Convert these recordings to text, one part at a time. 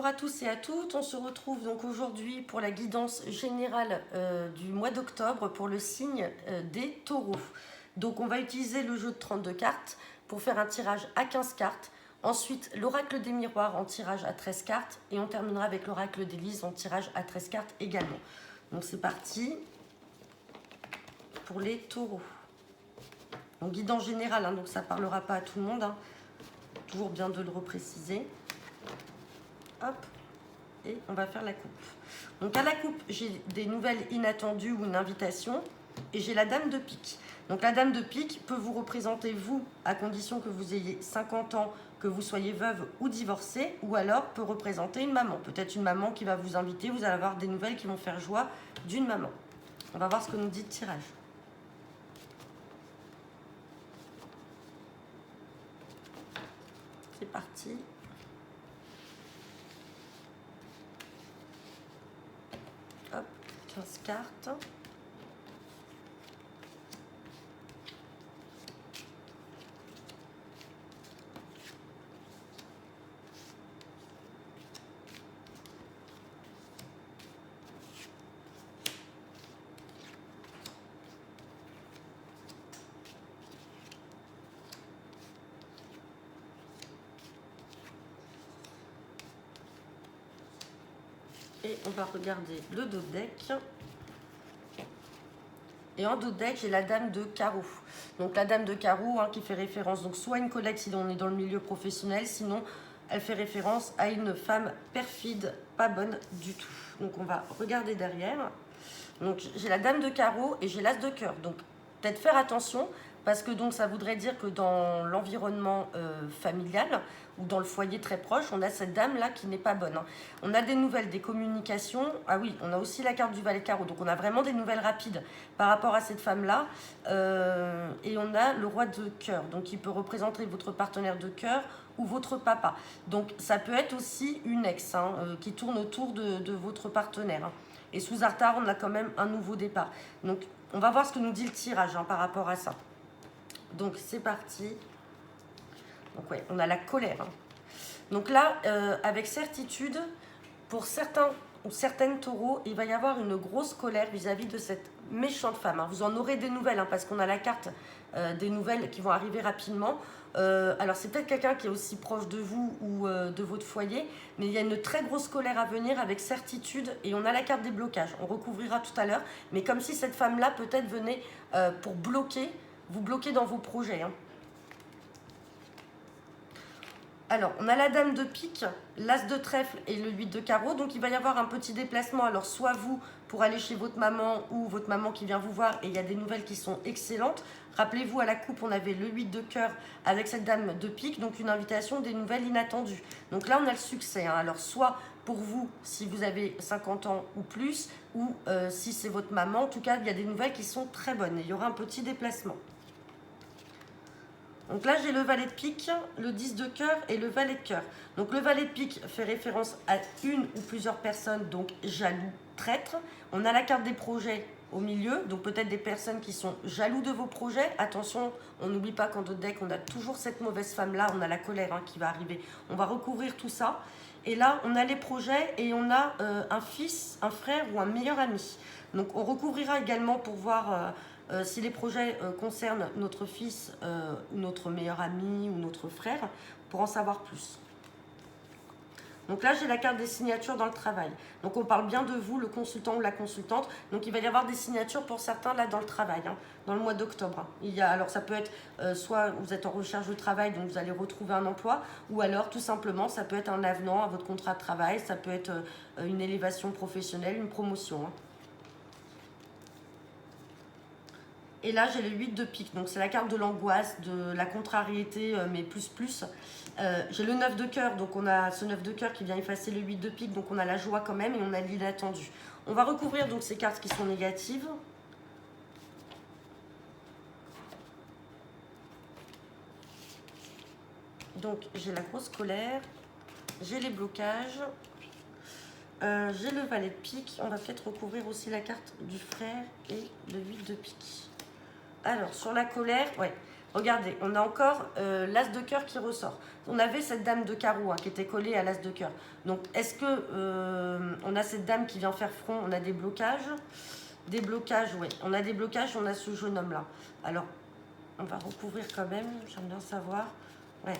Bonjour à tous et à toutes, on se retrouve donc aujourd'hui pour la guidance générale du mois d'octobre pour le signe des taureaux. Donc on va utiliser le jeu de 32 cartes pour faire un tirage à 15 cartes, ensuite l'oracle des miroirs en tirage à 13 cartes et on terminera avec l'oracle d'Élise en tirage à 13 cartes également. Donc c'est parti pour les taureaux. Donc guidance générale, hein, donc ça ne parlera pas à tout le monde, hein. Toujours bien de le repréciser. Hop, et on va faire la coupe. Donc à la coupe, j'ai des nouvelles inattendues ou une invitation, et j'ai la dame de pique. Donc la dame de pique peut vous représenter vous, à condition que vous ayez 50 ans, que vous soyez veuve ou divorcée, ou alors peut représenter une maman. Peut-être une maman qui va vous inviter, vous allez avoir des nouvelles qui vont faire joie d'une maman. On va voir ce que nous dit le tirage. C'est parti. Hop, 15 cartes. Et on va regarder le dos de deck. Et en dos de deck, j'ai la dame de carreau. Donc la dame de carreau, hein, qui fait référence, donc soit une collègue si on est dans le milieu professionnel, sinon elle fait référence à une femme perfide, pas bonne du tout. Donc on va regarder derrière. Donc j'ai la dame de carreau et j'ai l'as de cœur. Donc peut-être faire attention parce que donc ça voudrait dire que dans l'environnement familial ou dans le foyer très proche, on a cette dame-là qui n'est pas bonne, hein. On a des nouvelles, des communications. Ah oui, on a aussi la carte du valet de carreau. Donc on a vraiment des nouvelles rapides par rapport à cette femme-là. Et on a le roi de cœur. Donc il peut représenter votre partenaire de cœur ou votre papa. Donc ça peut être aussi une ex, hein, qui tourne autour de votre partenaire, hein. Et sous Artar, on a quand même un nouveau départ. Donc, on va voir ce que nous dit le tirage, hein, par rapport à ça. Donc, c'est parti. Donc, ouais, on a la colère, hein. Donc là, avec certitude, pour certains ou certaines taureaux, il va y avoir une grosse colère vis-à-vis de cette méchante femme, hein. Vous en aurez des nouvelles, hein, parce qu'on a la carte des nouvelles qui vont arriver rapidement. Alors c'est peut-être quelqu'un qui est aussi proche de vous ou de votre foyer, mais il y a une très grosse colère à venir avec certitude et on a la carte des blocages. On recouvrira tout à l'heure, mais comme si cette femme-là peut-être venait pour vous bloquer dans vos projets, hein. Alors, on a la dame de pique, l'as de trèfle et le 8 de carreau. Donc, il va y avoir un petit déplacement. Alors, soit vous, pour aller chez votre maman ou votre maman qui vient vous voir. Et il y a des nouvelles qui sont excellentes. Rappelez-vous, à la coupe, on avait le 8 de cœur avec cette dame de pique. Donc, une invitation, des nouvelles inattendues. Donc là, on a le succès, hein. Alors, soit pour vous, si vous avez 50 ans ou plus, ou si c'est votre maman. En tout cas, il y a des nouvelles qui sont très bonnes. Et il y aura un petit déplacement. Donc là, j'ai le valet de pique, le 10 de cœur et le valet de cœur. Donc le valet de pique fait référence à une ou plusieurs personnes, donc jaloux, traîtres. On a la carte des projets au milieu, donc peut-être des personnes qui sont jaloux de vos projets. Attention, on n'oublie pas qu'en d'autres decks, on a toujours cette mauvaise femme-là, on a la colère, hein, qui va arriver. On va recouvrir tout ça. Et là, on a les projets et on a un fils, un frère ou un meilleur ami. Donc on recouvrira également pour voir... si les projets concernent notre fils, ou notre meilleur ami ou notre frère, pour en savoir plus. Donc là, j'ai la carte des signatures dans le travail. Donc on parle bien de vous, le consultant ou la consultante. Donc il va y avoir des signatures pour certains là dans le travail, hein, dans le mois d'octobre, hein. Alors ça peut être soit vous êtes en recherche de travail, donc vous allez retrouver un emploi, ou alors tout simplement ça peut être un avenant à votre contrat de travail, ça peut être une élévation professionnelle, une promotion, hein. Et là, j'ai le 8 de pique. Donc, c'est la carte de l'angoisse, de la contrariété, mais plus. J'ai le 9 de cœur. Donc, on a ce 9 de cœur qui vient effacer le 8 de pique. Donc, on a la joie quand même et on a l'inattendu. On va recouvrir donc ces cartes qui sont négatives. Donc, j'ai la grosse colère. J'ai les blocages. J'ai le valet de pique. On va peut-être recouvrir aussi la carte du frère et le 8 de pique. Alors, sur la colère, ouais. Regardez, on a encore l'as de cœur qui ressort. On avait cette dame de carreau qui était collée à l'as de cœur. Donc, est-ce que on a cette dame qui vient faire front? On a des blocages. Des blocages, oui. On a des blocages, on a ce jeune homme-là. Alors, on va recouvrir quand même, j'aime bien savoir. Ouais.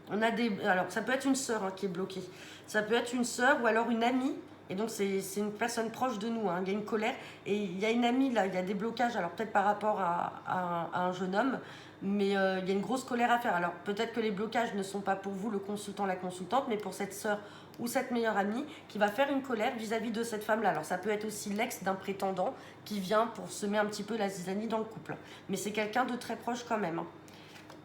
On a des... Alors, ça peut être une sœur qui est bloquée. Ça peut être une sœur ou alors une amie. Et donc, c'est une personne proche de nous. Il y a une colère. Et il y a une amie, là, il y a des blocages. Alors, peut-être par rapport à un jeune homme. Mais il y a une grosse colère à faire. Alors, peut-être que les blocages ne sont pas pour vous, le consultant, la consultante, mais pour cette sœur ou cette meilleure amie qui va faire une colère vis-à-vis de cette femme-là. Alors, ça peut être aussi l'ex d'un prétendant qui vient pour semer un petit peu la zizanie dans le couple. Mais c'est quelqu'un de très proche quand même.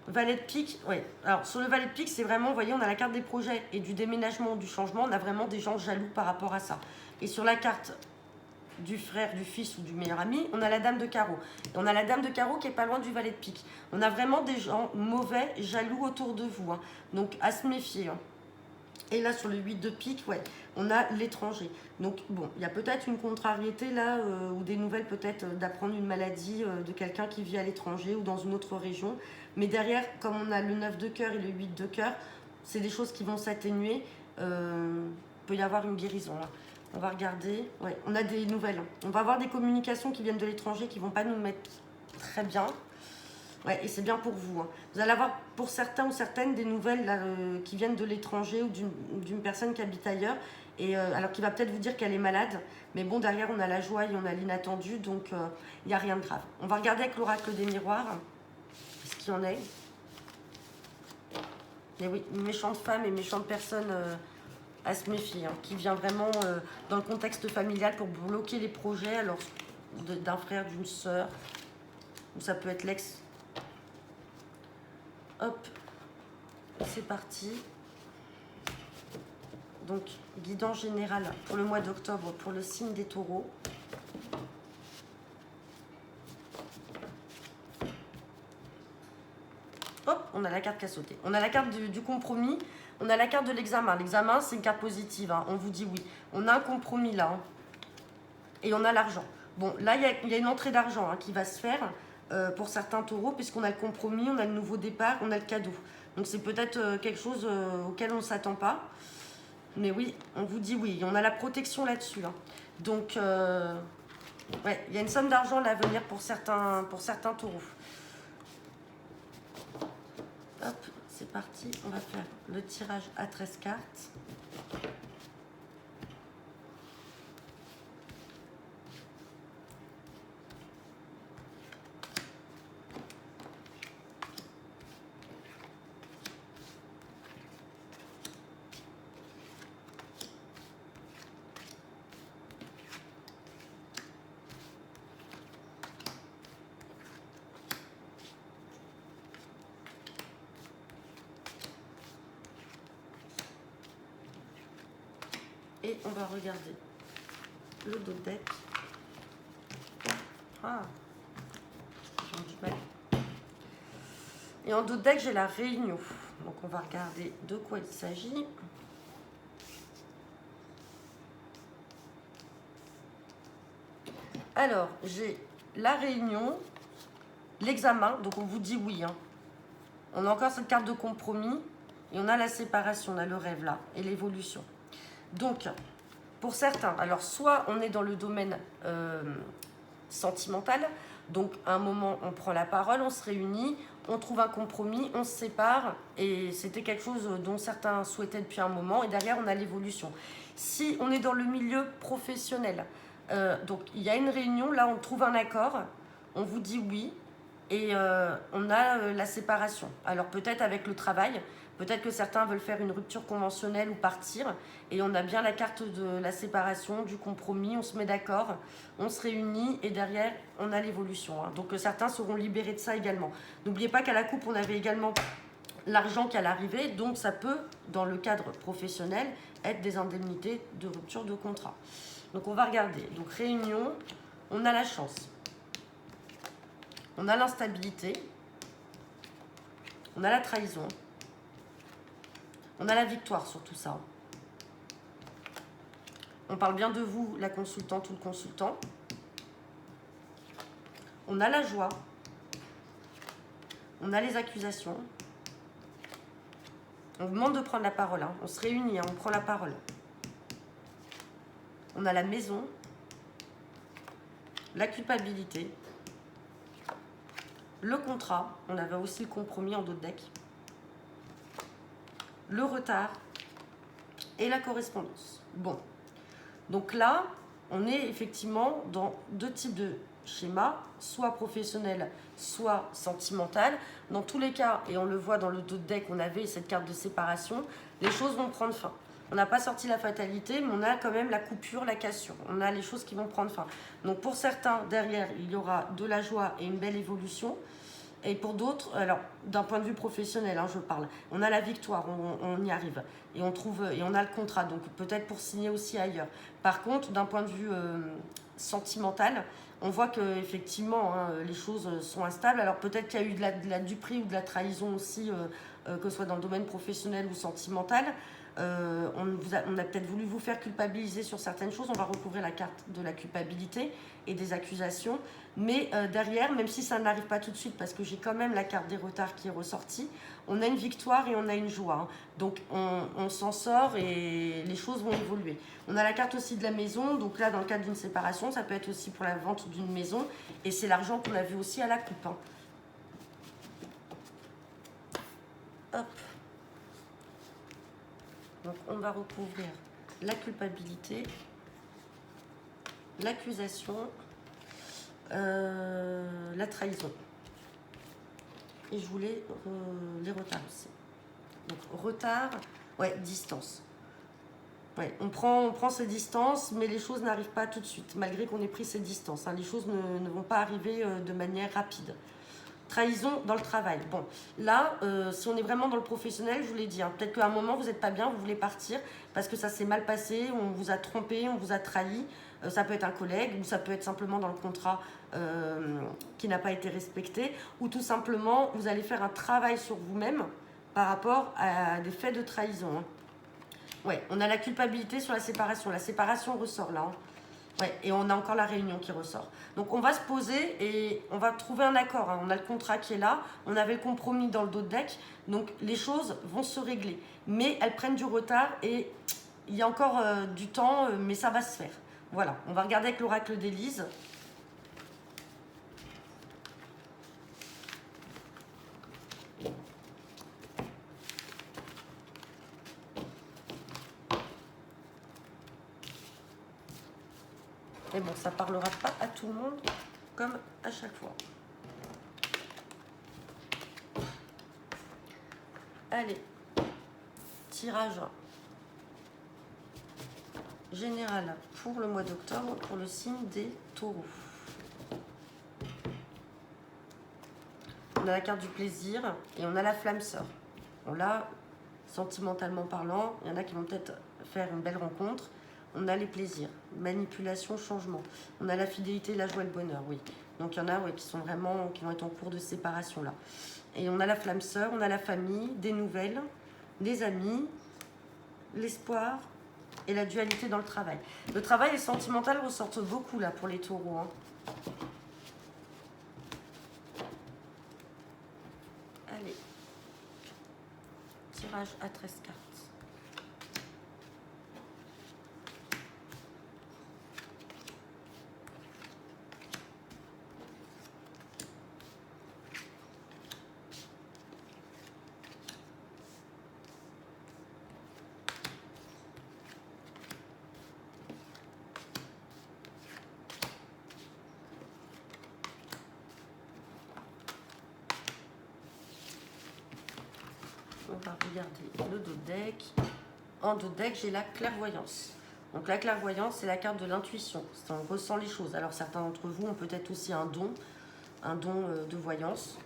Valet de pique, oui. Alors, sur le valet de pique, c'est vraiment, vous voyez, on a la carte des projets et du déménagement, du changement. On a vraiment des gens jaloux par rapport à ça. Et sur la carte du frère, du fils ou du meilleur ami, on a la dame de carreau. Et on a la dame de carreau qui est pas loin du valet de pique. On a vraiment des gens mauvais, jaloux autour de vous. Donc, à se méfier. Et là, sur le 8 de pique, ouais, on a l'étranger. Donc, bon, il y a peut-être une contrariété là, ou des nouvelles peut-être d'apprendre une maladie de quelqu'un qui vit à l'étranger ou dans une autre région. Mais derrière, comme on a le 9 de cœur et le 8 de cœur, c'est des choses qui vont s'atténuer. Peut y avoir une guérison là. On va regarder. Ouais, on a des nouvelles. On va avoir des communications qui viennent de l'étranger qui ne vont pas nous mettre très bien. Ouais, et c'est bien pour vous. Vous allez avoir pour certains ou certaines des nouvelles là, qui viennent de l'étranger ou d'une personne qui habite ailleurs. Et alors qui va peut-être vous dire qu'elle est malade. Mais bon, derrière, on a la joie et on a l'inattendu. Donc, il n'y a rien de grave. On va regarder avec l'oracle des miroirs ce qu'il y en est. Mais oui, une méchante femme et méchante personne à se méfier. Qui vient vraiment dans le contexte familial pour bloquer les projets. Alors, d'un frère, d'une sœur. Ou ça peut être l'ex. Hop, c'est parti. Donc, guidance générale pour le mois d'octobre pour le signe des taureaux. Hop, on a la carte qui a sauté. On a la carte du compromis. On a la carte de l'examen. L'examen, c'est une carte positive. On vous dit oui. On a un compromis là. Et on a l'argent. Bon, là, il y a une entrée d'argent qui va se faire. Pour certains taureaux, puisqu'on a le compromis, on a le nouveau départ, on a le cadeau. Donc c'est peut-être quelque chose auquel on ne s'attend pas. Mais oui, on vous dit oui. On a la protection là-dessus. Donc, ouais, il y a une somme d'argent à venir pour certains taureaux. Hop, c'est parti. On va faire le tirage à 13 cartes. Et on va regarder le dos de deck. Ah, j'ai du mal. Et en dos de deck, j'ai la Réunion. Donc on va regarder de quoi il s'agit. Alors, j'ai la Réunion, l'examen, donc on vous dit oui. On a encore cette carte de compromis et on a la séparation, on a le rêve là et l'évolution. Donc, pour certains, alors soit on est dans le domaine sentimental, donc à un moment on prend la parole, on se réunit, on trouve un compromis, on se sépare et c'était quelque chose dont certains souhaitaient depuis un moment et derrière on a l'évolution. Si on est dans le milieu professionnel, donc il y a une réunion, là on trouve un accord, on vous dit oui et on a la séparation. Alors peut-être avec le travail, peut-être que certains veulent faire une rupture conventionnelle ou partir. Et on a bien la carte de la séparation, du compromis. On se met d'accord, on se réunit et derrière, on a l'évolution. Donc certains seront libérés de ça également. N'oubliez pas qu'à la coupe, on avait également l'argent qui allait arriver. Donc ça peut, dans le cadre professionnel, être des indemnités de rupture de contrat. Donc on va regarder. Donc réunion, on a la chance. On a l'instabilité. On a la trahison. On a la victoire sur tout ça. On parle bien de vous, la consultante ou le consultant. On a la joie. On a les accusations. On vous demande de prendre la parole. Hein. On se réunit, hein, on prend la parole. On a la maison. La culpabilité. Le contrat. On avait aussi le compromis en dos de deck. Le retard. Et la correspondance. Bon. Donc là, on est effectivement dans deux types de schémas, soit professionnel, soit sentimental. Dans tous les cas, et on le voit dans le dos de deck, on avait cette carte de séparation, les choses vont prendre fin. On n'a pas sorti la fatalité, mais on a quand même la coupure, la cassure. On a les choses qui vont prendre fin. Donc pour certains, derrière, il y aura de la joie et une belle évolution. Et pour d'autres, alors d'un point de vue professionnel, hein, je parle, on a la victoire, on y arrive. Et on trouve, et on a le contrat, donc peut-être pour signer aussi ailleurs. Par contre, d'un point de vue sentimental, on voit que effectivement hein, les choses sont instables. Alors peut-être qu'il y a eu de la duperie ou de la trahison aussi, que ce soit dans le domaine professionnel ou sentimental. On a peut-être voulu vous faire culpabiliser sur certaines choses. On va recouvrir la carte de la culpabilité et des accusations. Mais derrière, même si ça n'arrive pas tout de suite, parce que j'ai quand même la carte des retards qui est ressortie, on a une victoire et on a une joie. Hein. Donc on s'en sort et les choses vont évoluer. On a la carte aussi de la maison. Donc là, dans le cadre d'une séparation, ça peut être aussi pour la vente d'une maison. Et c'est l'argent qu'on a vu aussi à la coupe. Hein. Hop. Donc on va recouvrir la culpabilité, l'accusation, la trahison. Et je voulais les retards aussi. Donc retard, ouais, distance. Ouais, on prend ces distances, mais les choses n'arrivent pas tout de suite, malgré qu'on ait pris ces distances. Hein, les choses ne vont pas arriver de manière rapide. Trahison dans le travail. Bon, là, si on est vraiment dans le professionnel, je vous l'ai dit, hein, peut-être qu'à un moment, vous n'êtes pas bien, vous voulez partir parce que ça s'est mal passé, on vous a trompé, on vous a trahi. Ça peut être un collègue ou ça peut être simplement dans le contrat qui n'a pas été respecté. Ou tout simplement, vous allez faire un travail sur vous-même par rapport à des faits de trahison. Hein. Ouais, on a la culpabilité sur la séparation. La séparation ressort là. Hein. Ouais, et on a encore la réunion qui ressort. Donc on va se poser et on va trouver un accord. Hein. On a le contrat qui est là, on avait le compromis dans le dos de deck, donc les choses vont se régler. Mais elles prennent du retard et il y a encore du temps, mais ça va se faire. Voilà, on va regarder avec l'oracle d'Élise. Mais bon, ça parlera pas à tout le monde, comme à chaque fois. Allez, tirage général pour le mois d'octobre, pour le signe des taureaux. On a la carte du plaisir et on a la flamme sœur. Bon là, sentimentalement parlant, il y en a qui vont peut-être faire une belle rencontre. On a les plaisirs, manipulation, changement. On a la fidélité, la joie et le bonheur, oui. Donc il y en a qui vont être en cours de séparation là. Et on a la flamme sœur, on a la famille, des nouvelles, des amis, l'espoir et la dualité dans le travail. Le travail et le sentimental ressortent beaucoup là pour les taureaux. Hein. Allez, tirage à 13 cartes. On va regarder le dos de deck. En dos de deck, j'ai la clairvoyance. Donc la clairvoyance, c'est la carte de l'intuition. On ressent les choses. Alors certains d'entre vous ont peut-être aussi un don de voyance.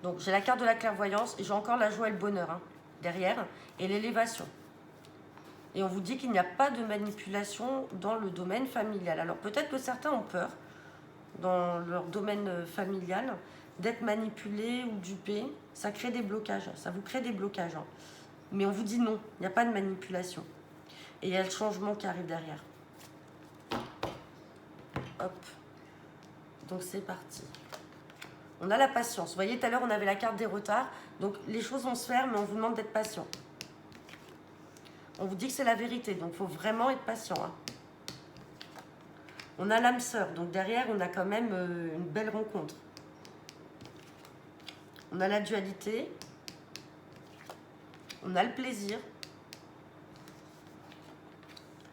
Donc j'ai la carte de la clairvoyance et j'ai encore la joie et le bonheur hein, derrière et l'élévation. Et on vous dit qu'il n'y a pas de manipulation dans le domaine familial. Alors peut-être que certains ont peur dans leur domaine familial d'être manipulés ou dupés. Ça crée des blocages, ça vous crée des blocages. Hein. Mais on vous dit non, il n'y a pas de manipulation. Et il y a le changement qui arrive derrière. Hop. Donc c'est parti. On a la patience. Vous voyez, tout à l'heure, on avait la carte des retards. Donc, les choses vont se faire, mais on vous demande d'être patient. On vous dit que c'est la vérité, donc il faut vraiment être patient. Hein. On a l'âme sœur, donc derrière, on a quand même une belle rencontre. On a la dualité. On a le plaisir.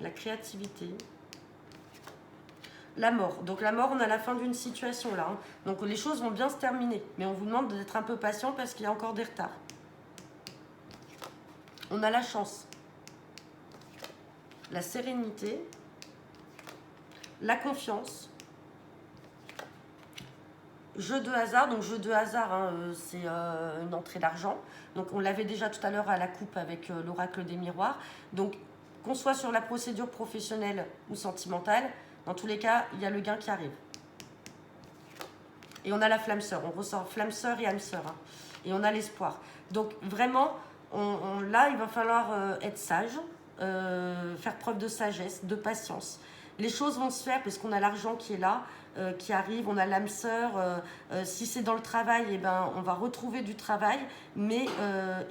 La créativité. La mort. Donc la mort, on a la fin d'une situation là. Hein. Donc les choses vont bien se terminer. Mais on vous demande d'être un peu patient parce qu'il y a encore des retards. On a la chance. La sérénité. La confiance. Jeu de hasard. Donc jeu de hasard, hein, c'est une entrée d'argent. Donc on l'avait déjà tout à l'heure à la coupe avec l'oracle des miroirs. Donc qu'on soit sur la procédure professionnelle ou sentimentale, dans tous les cas, il y a le gain qui arrive. Et on a la flamme sœur. On ressort flamme sœur et âme sœur. Hein. Et on a l'espoir. Donc vraiment, là, il va falloir être sage, faire preuve de sagesse, de patience. Les choses vont se faire parce qu'on a l'argent qui est là, qui arrive, on a l'âme sœur. Si c'est dans le travail, eh ben, on va retrouver du travail, mais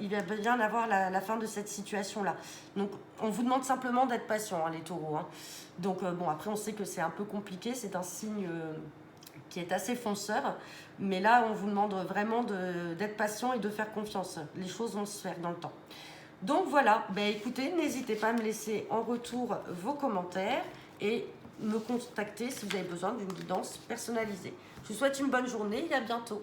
il va bien avoir la fin de cette situation-là. Donc, on vous demande simplement d'être patient, hein, les taureaux. Hein. Donc, bon, après, on sait que c'est un peu compliqué, c'est un signe qui est assez fonceur, mais là, on vous demande vraiment d'être patient et de faire confiance. Les choses vont se faire dans le temps. Donc, voilà, ben, écoutez, n'hésitez pas à me laisser en retour vos commentaires et me contacter si vous avez besoin d'une guidance personnalisée. Je vous souhaite une bonne journée et à bientôt.